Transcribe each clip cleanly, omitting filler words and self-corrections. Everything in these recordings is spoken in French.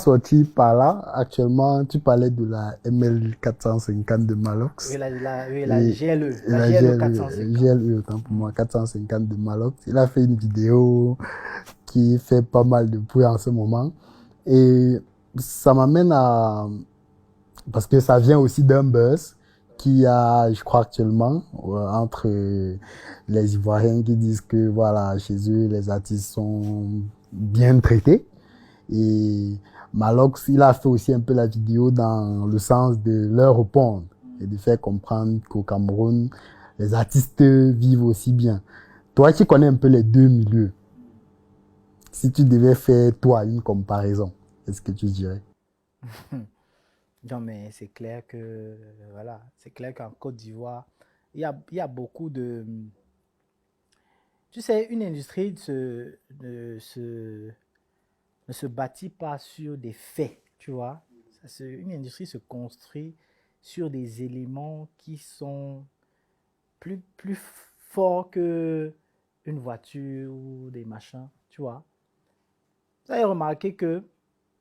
sorti par là. Actuellement, tu parlais de la ML450 de Malox. Oui, la Et GLE, la la GLE 450. GLE, autant pour moi, 450 de Malox. Il a fait une vidéo qui fait pas mal de bruit en ce moment. Et ça m'amène à... Parce que ça vient aussi d'un buzz qui a, je crois actuellement, entre les Ivoiriens qui disent que, voilà, chez eux, les artistes sont bien traités. Et Malox, il a fait aussi un peu la vidéo dans le sens de leur répondre et de faire comprendre qu'au Cameroun, les artistes vivent aussi bien. Toi qui connais un peu les deux milieux, si tu devais faire, toi, une comparaison, qu'est-ce que tu dirais? Non, mais c'est clair que, voilà, c'est clair qu'en Côte d'Ivoire, il y a beaucoup de... Tu sais, une industrie ne se bâtit pas sur des faits, tu vois. Une industrie se construit sur des éléments qui sont plus forts que une voiture ou des machins, tu vois. Vous avez remarqué que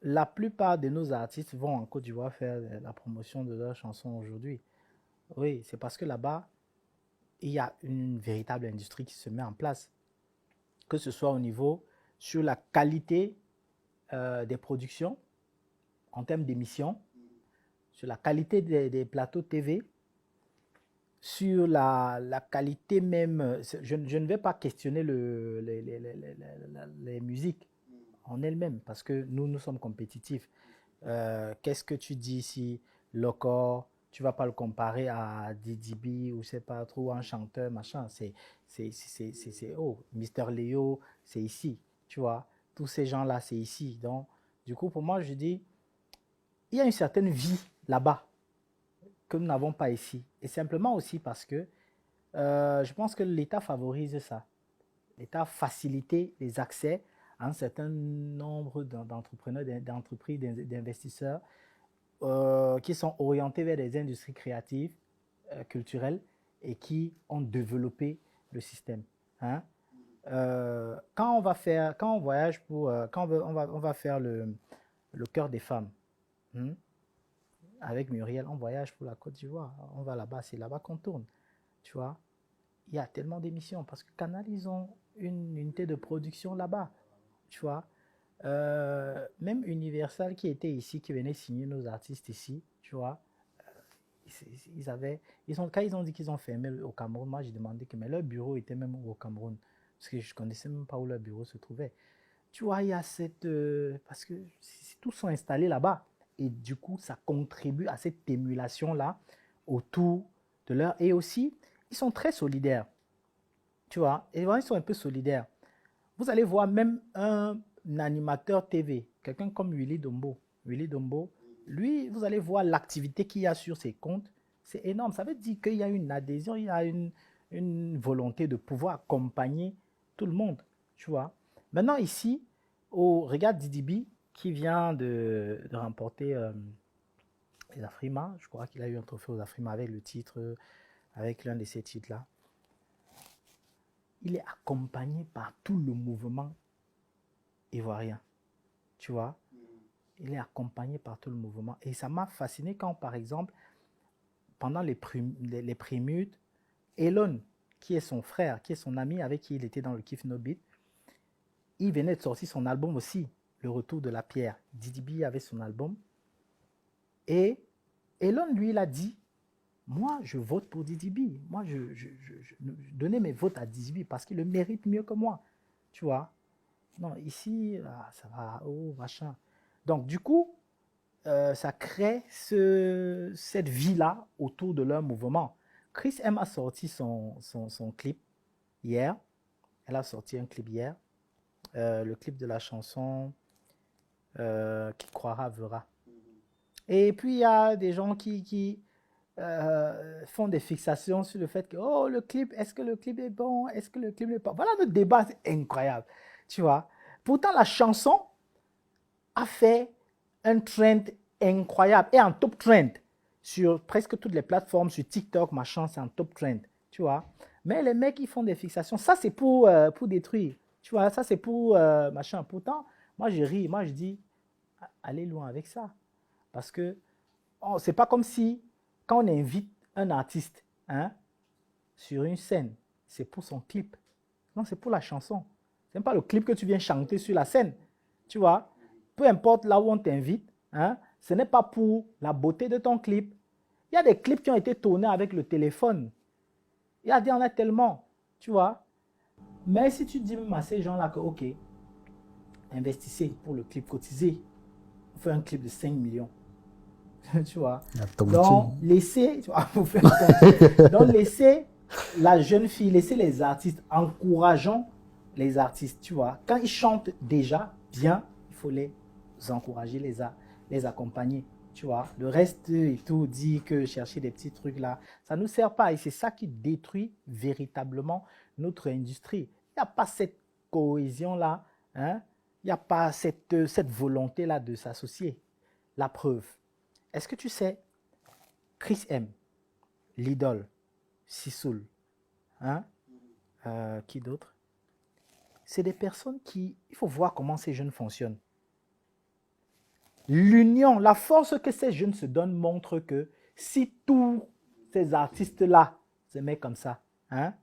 la plupart de nos artistes vont en Côte d'Ivoire faire la promotion de leurs chansons aujourd'hui. Oui, c'est parce que là-bas, il y a une véritable industrie qui se met en place, que ce soit au niveau sur la qualité des productions, en termes d'émissions, sur la qualité des plateaux TV, sur la qualité même. Je ne vais pas questionner les musiques en elles-mêmes parce que nous sommes compétitifs. Qu'est-ce que tu dis si Locor, tu vas pas le comparer à Didi B ou c'est pas trop un chanteur, machin. Oh, Mister Léo, c'est ici, tu vois. Tous ces gens-là, c'est ici. Donc, du coup, pour moi, je dis, il y a une certaine vie là-bas que nous n'avons pas ici. Et simplement aussi parce que je pense que l'État favorise ça. L'État facilite les accès à un certain nombre d'entrepreneurs, d'entreprises, d'investisseurs qui sont orientés vers des industries créatives, culturelles et qui ont développé le système. Hein? Quand on voyage quand on va faire le cœur des femmes, hein, avec Muriel, on voyage pour la Côte d'Ivoire. On va là-bas, c'est là-bas qu'on tourne. Tu vois, il y a tellement d'émissions parce que Canal, ils ont une unité de production là-bas. Tu vois, même Universal qui était ici, qui venait signer nos artistes ici, tu vois, ils avaient, quand ils ont dit qu'ils ont fermé au Cameroun, moi j'ai demandé que mais leur bureau était même au Cameroun, parce que je connaissais même pas où leur bureau se trouvait. Tu vois, il y a cette, parce que tous sont installés là-bas, et du coup ça contribue à cette émulation-là autour de leur, et aussi ils sont très solidaires, tu vois, et ils sont un peu solidaires. Vous allez voir même un animateur TV, quelqu'un comme Willy Dombo. Willy Dombo, lui, vous allez voir l'activité qu'il y a sur ses comptes. C'est énorme. Ça veut dire qu'il y a une adhésion, il y a une volonté de pouvoir accompagner tout le monde. Tu vois. Maintenant, ici, regarde Didi B qui vient de remporter les Afrima. Je crois qu'il a eu un trophée aux Afrima avec le titre, avec l'un de ces titres-là. Il est accompagné par tout le mouvement ivoirien. Tu vois, il est accompagné par tout le mouvement. Et ça m'a fasciné quand, par exemple, pendant les prémutes, Elon, qui est son frère, qui est son ami avec qui il était dans le Kif No Beat, il venait de sortir son album aussi, Le Retour de la Pierre. Didi B avait son album. Et Elon, lui, il a dit, moi, je vote pour Didi B. Moi, je donnais mes votes à Didi B parce qu'il le mérite mieux que moi. Tu vois. Non, ici, ça va, oh, machin. Donc, du coup, ça crée cette vie-là autour de leur mouvement. Chris M a sorti son clip hier. Elle a sorti un clip hier. Le clip de la chanson Qui croira verra. Et puis, il y a des gens qui font des fixations sur le fait que, oh, le clip, est-ce que le clip est bon? Est-ce que le clip n'est pas... Voilà, le débat, c'est incroyable. Tu vois. Pourtant, la chanson a fait un trend incroyable et un top trend sur presque toutes les plateformes, sur TikTok, machin, c'est un top trend, tu vois. Mais les mecs, ils font des fixations. Ça, c'est pour détruire, tu vois. Ça, c'est pour machin. Pourtant, moi, je ris. Moi, je dis, aller loin avec ça. Parce que c'est pas comme si, quand on invite un artiste hein, sur une scène, c'est pour son clip. Non, c'est pour la chanson. Ce n'est pas le clip que tu viens chanter sur la scène. Tu vois, peu importe là où on t'invite, hein, ce n'est pas pour la beauté de ton clip. Il y a des clips qui ont été tournés avec le téléphone. Il y en a tellement, tu vois. Mais si tu dis même à ces gens-là que, ok, investissez pour le clip, cotisez, on fait un clip de 5 millions. Tu vois. Donc, laissez, tu vois, donc, laissez la jeune fille, laissez les artistes, encourageons les artistes, tu vois. Quand ils chantent déjà bien, il faut les encourager, les accompagner, tu vois. Le reste et tout dit que chercher des petits trucs là, ça ne nous sert pas et c'est ça qui détruit véritablement notre industrie. Il n'y a pas cette cohésion là, hein. Il n'y a pas cette volonté là de s'associer. La preuve. Est-ce que tu sais, Chris M, l'idole, Sisoul, hein, qui d'autre? C'est des personnes qui, il faut voir comment ces jeunes fonctionnent. L'union, la force que ces jeunes se donnent montre que si tous ces artistes-là se mettent comme ça, hein,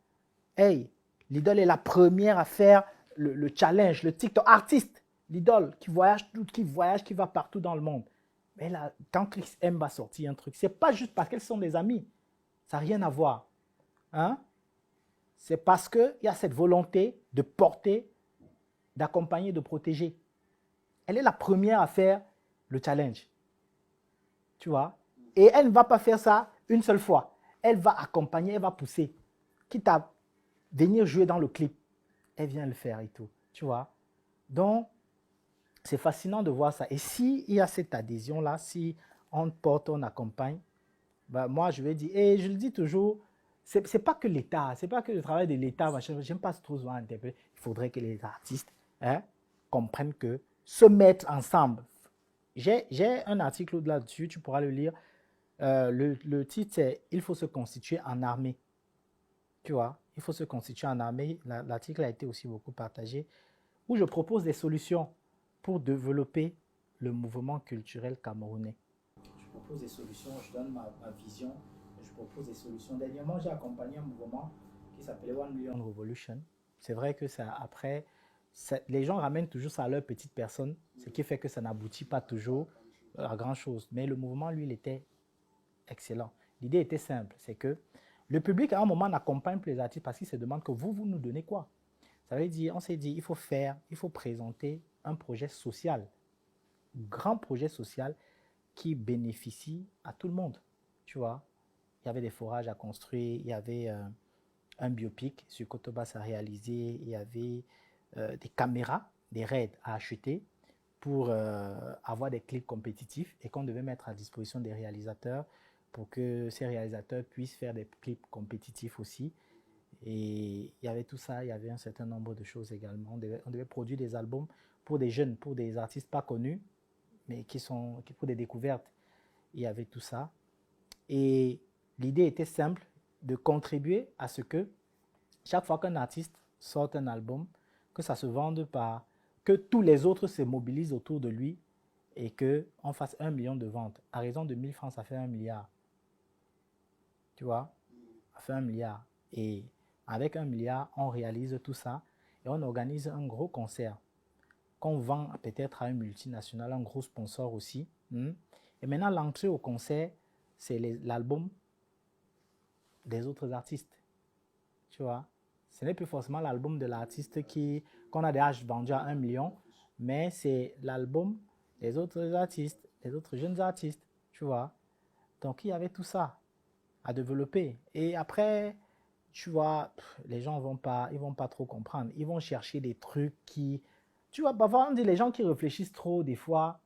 hey, l'idole est la première à faire le challenge, le TikTok artiste, l'idole qui voyage, qui va partout dans le monde. Mais là, quand Chris M va sortir un truc, c'est pas juste parce qu'elles sont des amies. Ça n'a rien à voir. Hein? C'est parce qu'il y a cette volonté de porter, d'accompagner, de protéger. Elle est la première à faire le challenge. Tu vois? Et elle ne va pas faire ça une seule fois. Elle va accompagner, elle va pousser. Quitte à venir jouer dans le clip, elle vient le faire et tout. Tu vois? Donc, c'est fascinant de voir ça. Et s'il y a cette adhésion-là, si on porte, on accompagne, bah moi, je vais dire, et je le dis toujours, c'est pas que l'État, c'est pas que le travail de l'État, j'aime pas trop souvent interpréter. Il faudrait que les artistes hein, comprennent que se mettre ensemble. J'ai un article là-dessus, tu pourras le lire. Le titre, c'est « Il faut se constituer en armée ». Tu vois, il faut se constituer en armée. L'article a été aussi beaucoup partagé, où je propose des solutions pour développer le mouvement culturel camerounais. Je propose des solutions, je donne ma vision, je propose des solutions. Dernièrement, j'ai accompagné un mouvement qui s'appelait One Million Revolution. C'est vrai que ça, après, les gens ramènent toujours ça à leur petite personne, ce qui fait que ça n'aboutit pas toujours à grand chose. Mais le mouvement, lui, il était excellent. L'idée était simple, c'est que le public, à un moment, n'accompagne plus les artistes parce qu'il se demande que vous nous donnez quoi? Ça veut dire, on s'est dit, il faut présenter un projet social, un grand projet social qui bénéficie à tout le monde. Tu vois, il y avait des forages à construire, il y avait un biopic sur Kotobas à réaliser, il y avait des caméras, des raids à acheter pour avoir des clips compétitifs et qu'on devait mettre à disposition des réalisateurs pour que ces réalisateurs puissent faire des clips compétitifs aussi. Et il y avait tout ça, il y avait un certain nombre de choses également. On devait produire des albums pour des jeunes, pour des artistes pas connus, mais qui pour des découvertes. Il y avait tout ça. Et l'idée était simple, de contribuer à ce que chaque fois qu'un artiste sort un album, que ça se vende pas, que tous les autres se mobilisent autour de lui et qu'on fasse 1 million de ventes. À raison de 1000 francs, ça fait 1 milliard. Tu vois? Ça fait 1 milliard. Et avec 1 milliard, on réalise tout ça et on organise un gros concert qu'on vend peut-être à une multinationale, un gros sponsor aussi. Et maintenant, l'entrée au concert, c'est l'album des autres artistes. Tu vois? Ce n'est plus forcément l'album de l'artiste qu'on a déjà vendu à 1 million, mais c'est l'album des autres artistes, des autres jeunes artistes. Tu vois? Donc, il y avait tout ça à développer. Et après, tu vois, les gens ils vont pas trop comprendre. Ils vont chercher des trucs qui... Tu vois, parfois, on dit les gens qui réfléchissent trop, des fois,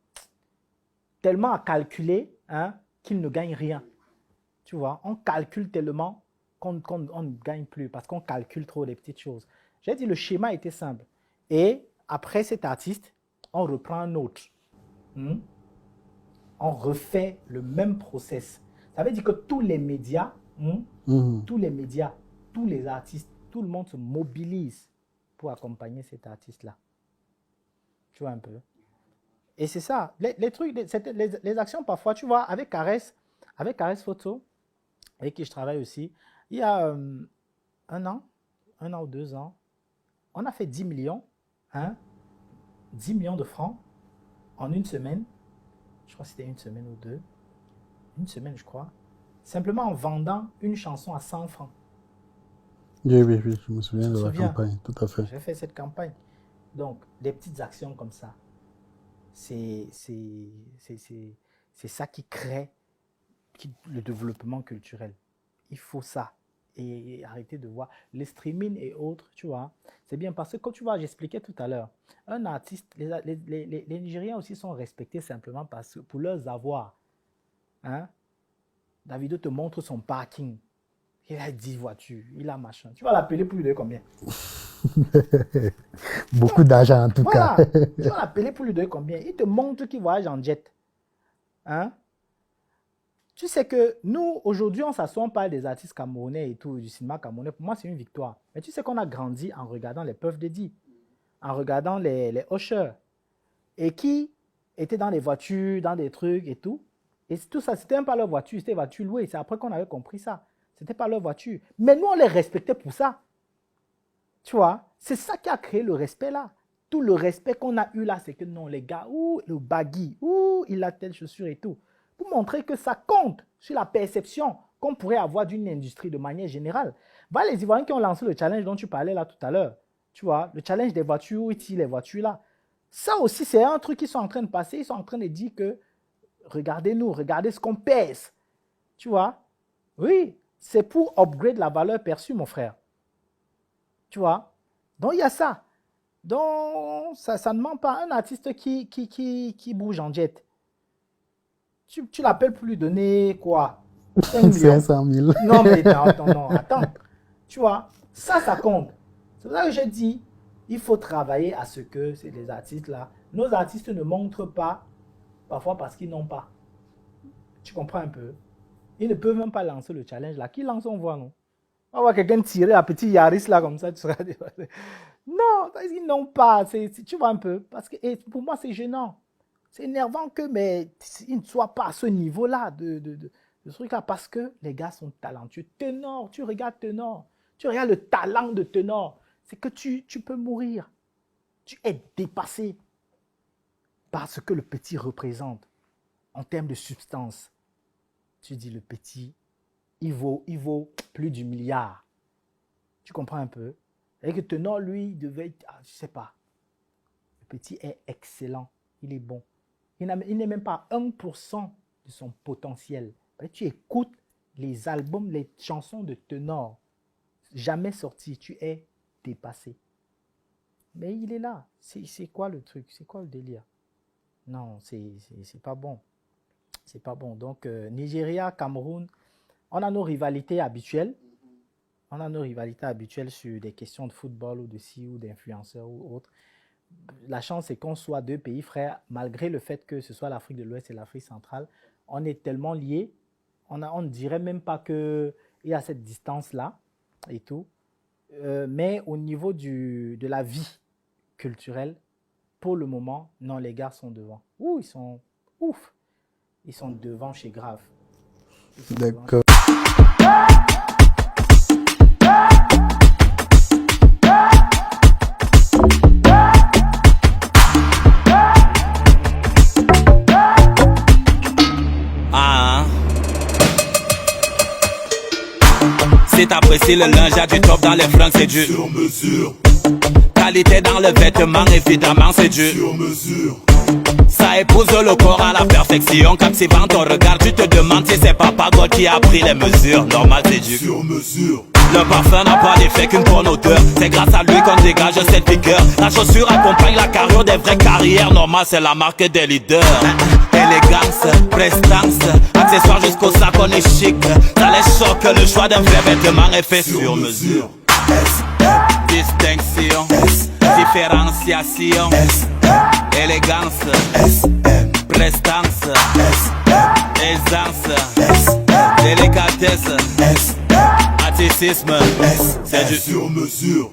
tellement à calculer hein, qu'ils ne gagnent rien. Tu vois, on calcule tellement qu'on ne gagne plus parce qu'on calcule trop les petites choses. J'ai dit, le schéma était simple. Et après cet artiste, on reprend un autre. On refait le même process. Ça veut dire que tous les médias, tous les artistes, tout le monde se mobilise pour accompagner cet artiste-là. Tu vois un peu. Et c'est ça. Les trucs, les actions parfois, tu vois, avec Caresse Photo, avec qui je travaille aussi, il y a un an ou 2 ans, on a fait 10 millions, hein, 10 millions de francs en une semaine. Je crois que c'était une semaine ou deux. Une semaine, je crois. Simplement en vendant une chanson à 100 francs. Oui, je me souviens de la campagne, tout à fait. J'ai fait cette campagne. Donc, des petites actions comme ça, c'est ça qui crée le développement culturel. Il faut ça. Et arrêter de voir les streaming et autres, tu vois. C'est bien parce que quand tu vois, j'expliquais tout à l'heure, un artiste, les Nigériens aussi sont respectés simplement parce que pour leurs avoirs. Hein? Davido te montre son parking. Il a 10 voitures, il a machin. Tu vas l'appeler pour lui donner combien? Beaucoup d'argent en tout cas. Tu vas l'appeler pour lui donner combien? Il te montre qu'il voyage en jet. Hein? Tu sais que nous, aujourd'hui, on s'assoit, on parle des artistes camerounais et tout, du cinéma camerounais. Pour moi, c'est une victoire. Mais tu sais qu'on a grandi en regardant les Puff Daddy, en regardant les Usher, et qui étaient dans les voitures, dans des trucs et tout. Et tout ça, c'était même pas leur voiture, c'était voiture louée. C'est après qu'on avait compris ça. C'était pas leur voiture. Mais nous, on les respectait pour ça. Tu vois, c'est ça qui a créé le respect là. Tout le respect qu'on a eu là, c'est que non, les gars, le baggy, il a telle chaussure et tout. Pour montrer que ça compte sur la perception qu'on pourrait avoir d'une industrie de manière générale. Voilà les Ivoiriens qui ont lancé le challenge dont tu parlais là tout à l'heure. Tu vois, le challenge des voitures, où ils les voitures là. Ça aussi, c'est un truc qu'ils sont en train de passer. Ils sont en train de dire que regardez-nous, regardez ce qu'on pèse. Tu vois? Oui, c'est pour upgrade la valeur perçue, mon frère. Tu vois? Donc, il y a ça. Donc, ça ne ment pas. Un artiste qui bouge en jet. Tu l'appelles pour lui donner quoi? 500 000. Non, mais attends. Tu vois, ça compte. C'est pour ça que je dis, il faut travailler à ce que les artistes-là, nos artistes ne montrent pas, parfois parce qu'ils n'ont pas. Tu comprends un peu? Ils ne peuvent même pas lancer le challenge là. Qui lance, on voit, non? On va voir quelqu'un tirer la petite Yaris là comme ça. Tu seras... Non, ils n'ont pas. Tu vois un peu. Parce que pour moi, c'est gênant. C'est énervant que ils ne soient pas à ce niveau-là de ce truc-là. Parce que les gars sont talentueux. Ténor, tu regardes Ténor. Tu regardes le talent de Ténor. C'est que tu peux mourir. Tu es dépassé par ce que le petit représente en termes de substance. Tu dis le petit, il vaut plus du milliard. Tu comprends un peu? Et que Ténor, lui, il devait être, je ne sais pas. Le petit est excellent. Il est bon. Il n'est même pas 1% de son potentiel. Tu écoutes les albums, les chansons de Ténor, jamais sorties, tu es dépassé. Mais il est là. C'est quoi le truc? C'est quoi le délire? Non, c'est pas bon. C'est pas bon. Donc, Nigeria, Cameroun, on a nos rivalités habituelles. On a nos rivalités habituelles sur des questions de football ou de ci ou d'influenceurs ou autres. La chance, c'est qu'on soit deux pays frères, malgré le fait que ce soit l'Afrique de l'Ouest et l'Afrique centrale. On est tellement liés, on ne dirait même pas qu'il y a cette distance-là et tout. Mais au niveau de la vie culturelle, pour le moment, non, les gars sont devant. Ils sont ouf. Ils sont devant chez Grave. D'accord. Si t'apprécies le linge, y'a du top dans les fringues, c'est du sur mesure. Qualité dans le vêtement, évidemment, c'est du sur mesure. Ça épouse le corps à la perfection. Captivant ton regard, tu te demandes si c'est Papa God qui a pris les mesures. Normal, c'est du sur mesure. Le parfum n'a pas d'effet qu'une bonne odeur. C'est grâce à lui qu'on dégage cette vigueur. La chaussure accompagne la carrure des vraies carrières. Normal, c'est la marque des leaders. Élégance, prestance, accessoires jusqu'au sac, on est chic. Ça les choque, le choix d'un vrai vêtement est fait sur mesure. Distinction, différenciation, élégance, prestance, aisance, délicatesse, articisme, c'est du sur mesure.